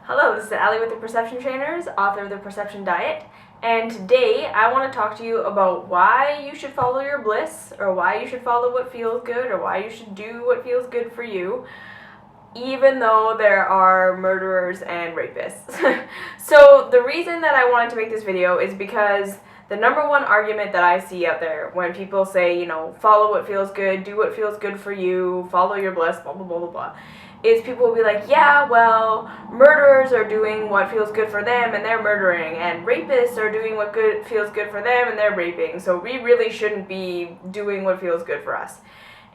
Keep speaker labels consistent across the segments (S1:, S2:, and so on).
S1: Hello, this is Allie with the Perception Trainers, author of The Perception Diet, and today I want to talk to you about why you should follow your bliss, or why you should follow what feels good, or why you should do what feels good for you, even though there are murderers and rapists. So the reason that I wanted to make this video is because the number one argument that I see out there when people say, follow what feels good, do what feels good for you, follow your bliss, blah, blah, blah, blah, blah, is people will be like, yeah, well, murderers are doing what feels good for them and they're murdering, and rapists are doing what feels good for them and they're raping, so we really shouldn't be doing what feels good for us.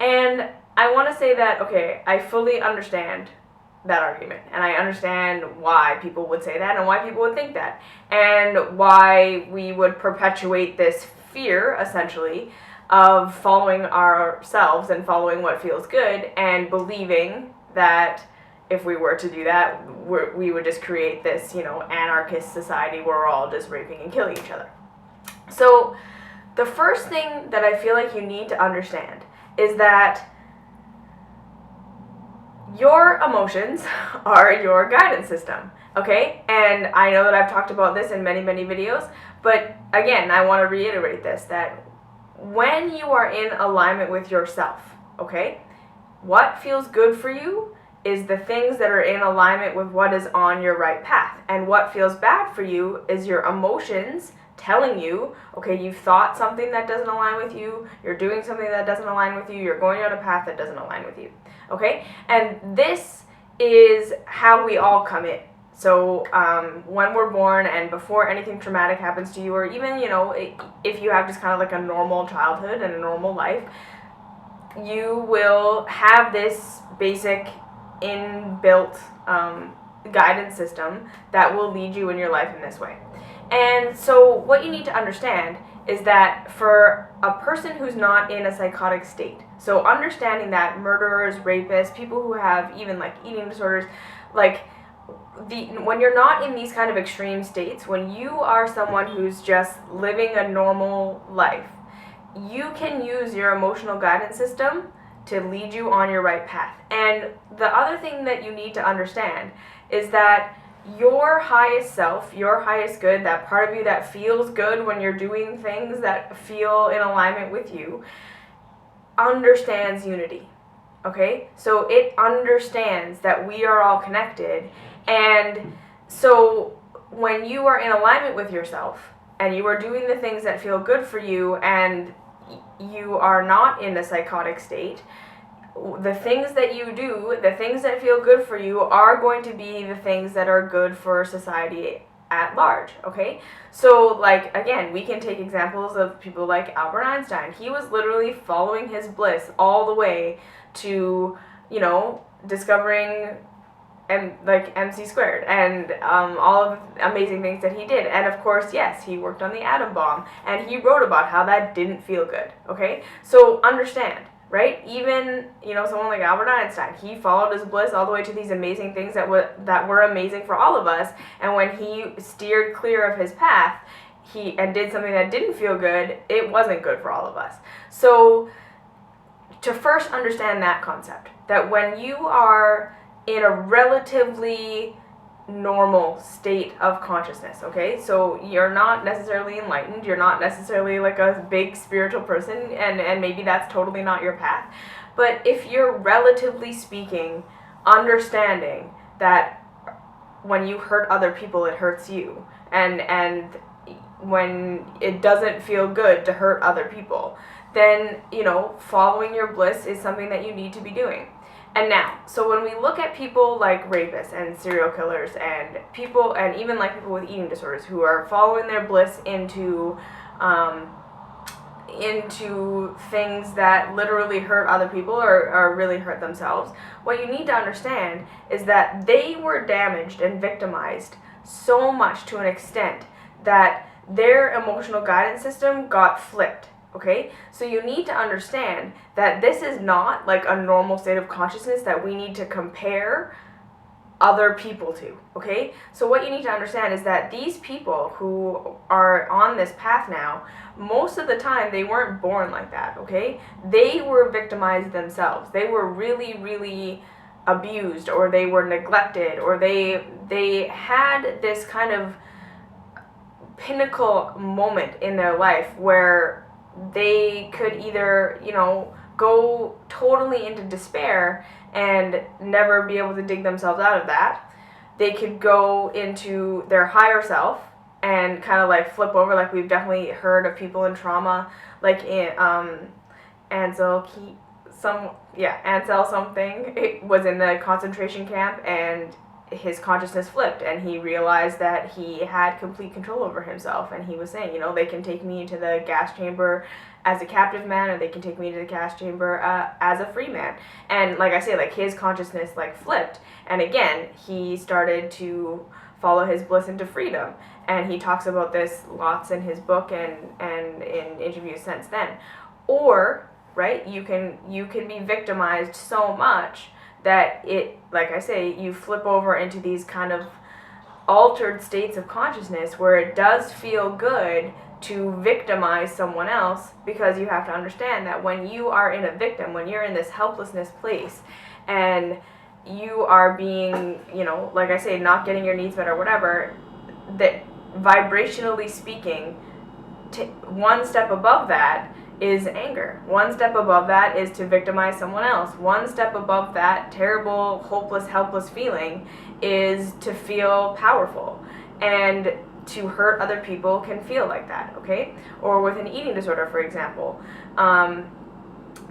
S1: And I want to say that, okay, I fully understand that argument, and I understand why people would say that and why people would think that, and why we would perpetuate this fear, essentially, of following ourselves and following what feels good and believing that if we were to do that, we would just create this, anarchist society where we're all just raping and killing each other. So the first thing that I feel like you need to understand is that your emotions are your guidance system, okay? And I know that I've talked about this in many, many videos, but again, I want to reiterate this, that when you are in alignment with yourself, okay, what feels good for you is the things that are in alignment with what is on your right path. And what feels bad for you is your emotions telling you, okay, you've thought something that doesn't align with you, you're doing something that doesn't align with you, you're going down a path that doesn't align with you, okay? And this is how we all come in. So when we're born and before anything traumatic happens to you, or even, if you have just kind of like a normal childhood and a normal life, you will have this basic inbuilt guidance system that will lead you in your life in this way. And so what you need to understand is that for a person who's not in a psychotic state, so understanding that murderers, rapists, people who have even like eating disorders, when you're not in these kind of extreme states, when you are someone who's just living a normal life, you can use your emotional guidance system to lead you on your right path. And the other thing that you need to understand is that your highest self, your highest good, that part of you that feels good when you're doing things that feel in alignment with you, understands unity, okay? So it understands that we are all connected. And so when you are in alignment with yourself and you are doing the things that feel good for you and you are not in a psychotic state, the things that you do, the things that feel good for you are going to be the things that are good for society at large, okay? So, again, we can take examples of people like Albert Einstein. He was literally following his bliss all the way to, discovering MC squared and all of the amazing things that he did. And of course, yes, he worked on the atom bomb and he wrote about how that didn't feel good, okay? So understand, right? Even, someone like Albert Einstein, he followed his bliss all the way to these amazing things that were amazing for all of us. And when he steered clear of his path and did something that didn't feel good, it wasn't good for all of us. So to first understand that concept, that when you are in a relatively normal state of consciousness, okay? So you're not necessarily enlightened, you're not necessarily like a big spiritual person, and maybe that's totally not your path. But if you're, relatively speaking, understanding that when you hurt other people, it hurts you, and when it doesn't feel good to hurt other people, then, following your bliss is something that you need to be doing. And now, so when we look at people like rapists and serial killers and people, and even like people with eating disorders who are following their bliss into things that literally hurt other people or really hurt themselves, what you need to understand is that they were damaged and victimized so much to an extent that their emotional guidance system got flipped. Okay, so you need to understand that this is not like a normal state of consciousness that we need to compare other people to, okay? So what you need to understand is that these people who are on this path now, most of the time they weren't born like that, okay? They were victimized themselves. They were really, really abused, or they were neglected, or they they had this kind of pinnacle moment in their life where they could either, go totally into despair and never be able to dig themselves out of that. They could go into their higher self and kind of like flip over. Like, we've definitely heard of people in trauma, like in Ansel something. It was in the concentration camp, and his consciousness flipped, and he realized that he had complete control over himself. And he was saying, they can take me into the gas chamber as a captive man, or they can take me to the gas chamber as a free man. And like I say, like, his consciousness like flipped, and again he started to follow his bliss into freedom. And he talks about this lots in his book and in interviews since then. Or, right, you can be victimized so much that it, like I say, you flip over into these kind of altered states of consciousness where it does feel good to victimize someone else, because you have to understand that when you are in a victim, when you're in this helplessness place, and you are being, like I say, not getting your needs met or whatever, that vibrationally speaking, one step above that is anger. One step above that is to victimize someone else. One step above that terrible, hopeless, helpless feeling is to feel powerful. And to hurt other people can feel like that, okay? Or with an eating disorder, for example,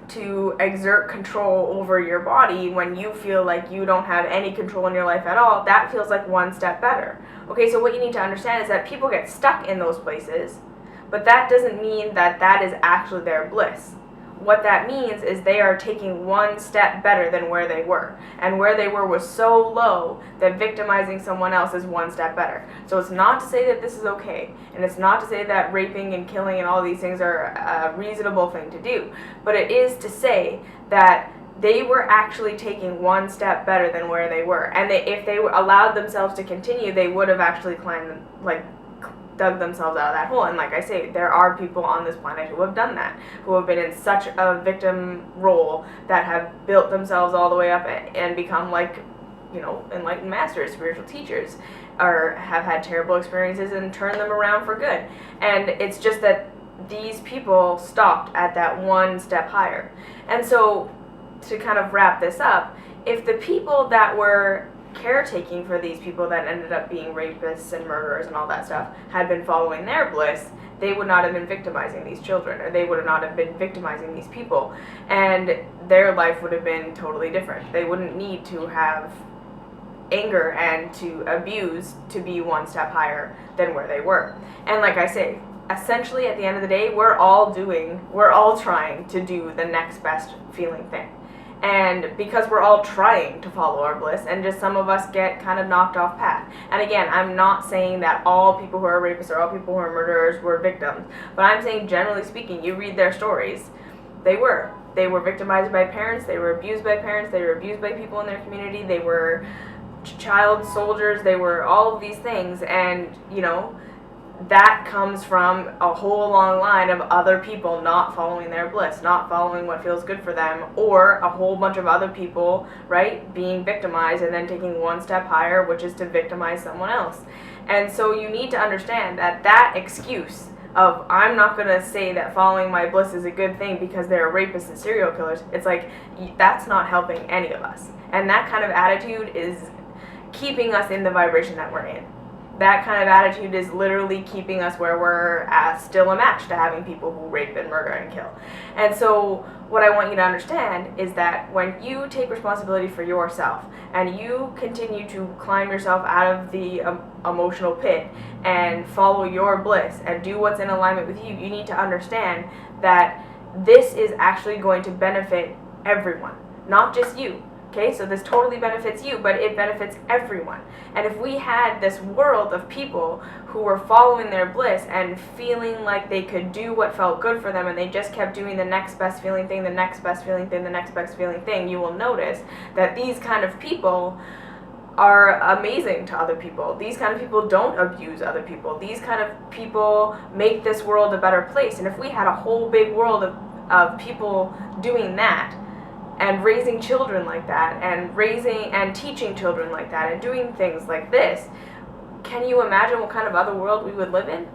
S1: to exert control over your body when you feel like you don't have any control in your life at all, that feels like one step better. Okay, so what you need to understand is that people get stuck in those places, but that doesn't mean that that is actually their bliss. What that means is they are taking one step better than where they were. And where they were was so low that victimizing someone else is one step better. So it's not to say that this is okay. And it's not to say that raping and killing and all these things are a reasonable thing to do. But it is to say that they were actually taking one step better than where they were. And if they allowed themselves to continue, they would have actually dug themselves out of that hole. And like I say, there are people on this planet who have done that, who have been in such a victim role that have built themselves all the way up and become enlightened masters, spiritual teachers, or have had terrible experiences and turned them around for good. And it's just that these people stopped at that one step higher. And so, to kind of wrap this up, if the people that were caretaking for these people that ended up being rapists and murderers and all that stuff had been following their bliss, they would not have been victimizing these children, or they would not have been victimizing these people, and their life would have been totally different. They wouldn't need to have anger and to abuse to be one step higher than where they were. And like I say, essentially at the end of the day, we're all trying to do the next best feeling thing. And because we're all trying to follow our bliss, and just some of us get kind of knocked off path. And again, I'm not saying that all people who are rapists or all people who are murderers were victims, but I'm saying, generally speaking, you read their stories, they were victimized by parents, they were abused by parents, they were abused by people in their community, they were child soldiers, they were all of these things. And that comes from a whole long line of other people not following their bliss, not following what feels good for them, or a whole bunch of other people, right, being victimized and then taking one step higher, which is to victimize someone else. And so you need to understand that excuse of, I'm not going to say that following my bliss is a good thing because they're rapists and serial killers, it's like, that's not helping any of us. And that kind of attitude is keeping us in the vibration that we're in. That kind of attitude is literally keeping us where we're still a match to having people who rape and murder and kill. And so what I want you to understand is that when you take responsibility for yourself and you continue to climb yourself out of the emotional pit and follow your bliss and do what's in alignment with you, you need to understand that this is actually going to benefit everyone, not just you. Okay, so this totally benefits you, but it benefits everyone. And if we had this world of people who were following their bliss and feeling like they could do what felt good for them, and they just kept doing the next best feeling thing, the next best feeling thing, the next best feeling thing, you will notice that these kind of people are amazing to other people. These kind of people don't abuse other people. These kind of people make this world a better place. And if we had a whole big world of people doing that, and raising children like that, and raising and teaching children like that, and doing things like this, can you imagine what kind of other world we would live in?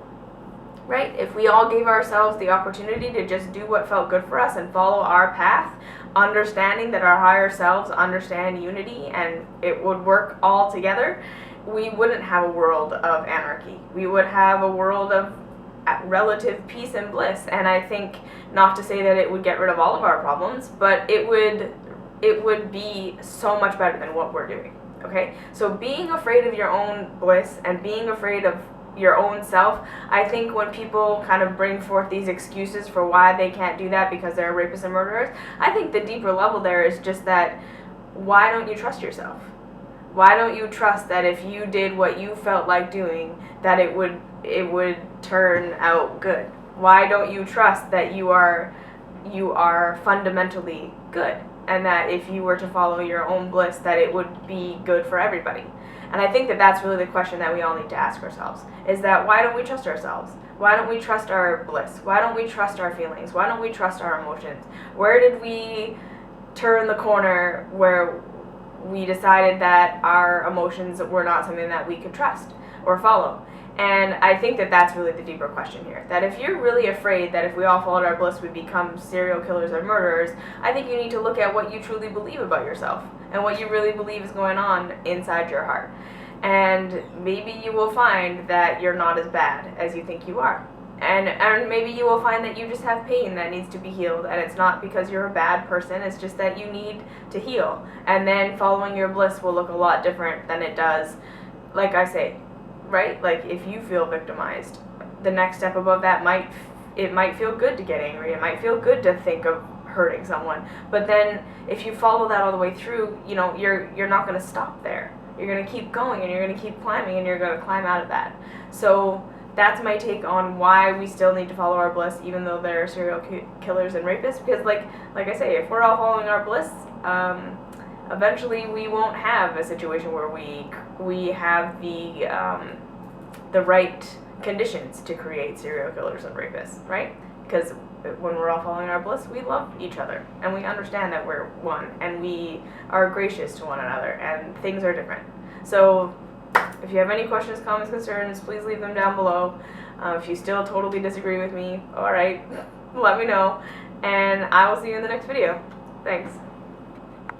S1: Right? If we all gave ourselves the opportunity to just do what felt good for us and follow our path, understanding that our higher selves understand unity and it would work all together, we wouldn't have a world of anarchy. We would have a world of relative peace and bliss. And I think, not to say that it would get rid of all of our problems, but it would be so much better than what we're doing. Okay? So being afraid of your own bliss and being afraid of your own self, I think when people kind of bring forth these excuses for why they can't do that because they're rapists and murderers, I think the deeper level there is just that, why don't you trust yourself? Why don't you trust that if you did what you felt like doing, that it would turn out good? Why don't you trust that you are fundamentally good, and that if you were to follow your own bliss, that it would be good for everybody? And I think that that's really the question that we all need to ask ourselves, is that why don't we trust ourselves? Why don't we trust our bliss? Why don't we trust our feelings? Why don't we trust our emotions? Where did we turn the corner where we decided that our emotions were not something that we could trust or follow? And I think that that's really the deeper question here. That if you're really afraid that if we all followed our bliss, we'd become serial killers or murderers, I think you need to look at what you truly believe about yourself and what you really believe is going on inside your heart. And maybe you will find that you're not as bad as you think you are. And maybe you will find that you just have pain that needs to be healed, and it's not because you're a bad person, it's just that you need to heal. And then following your bliss will look a lot different than it does, like I say, right? Like, if you feel victimized, the next step above that might feel good to get angry. It might feel good to think of hurting someone. But then if you follow that all the way through, you know, you're not going to stop there. You're going to keep going, and you're going to keep climbing, and you're going to climb out of that. So that's my take on why we still need to follow our bliss, even though there are serial killers and rapists. Because like I say, if we're all following our bliss, eventually we won't have a situation where we have the right conditions to create serial killers and rapists, right? Because when we're all following our bliss, we love each other, and we understand that we're one, and we are gracious to one another, and things are different. So if you have any questions, comments, concerns, please leave them down below. If you still totally disagree with me, alright, let me know, and I will see you in the next video. Thanks.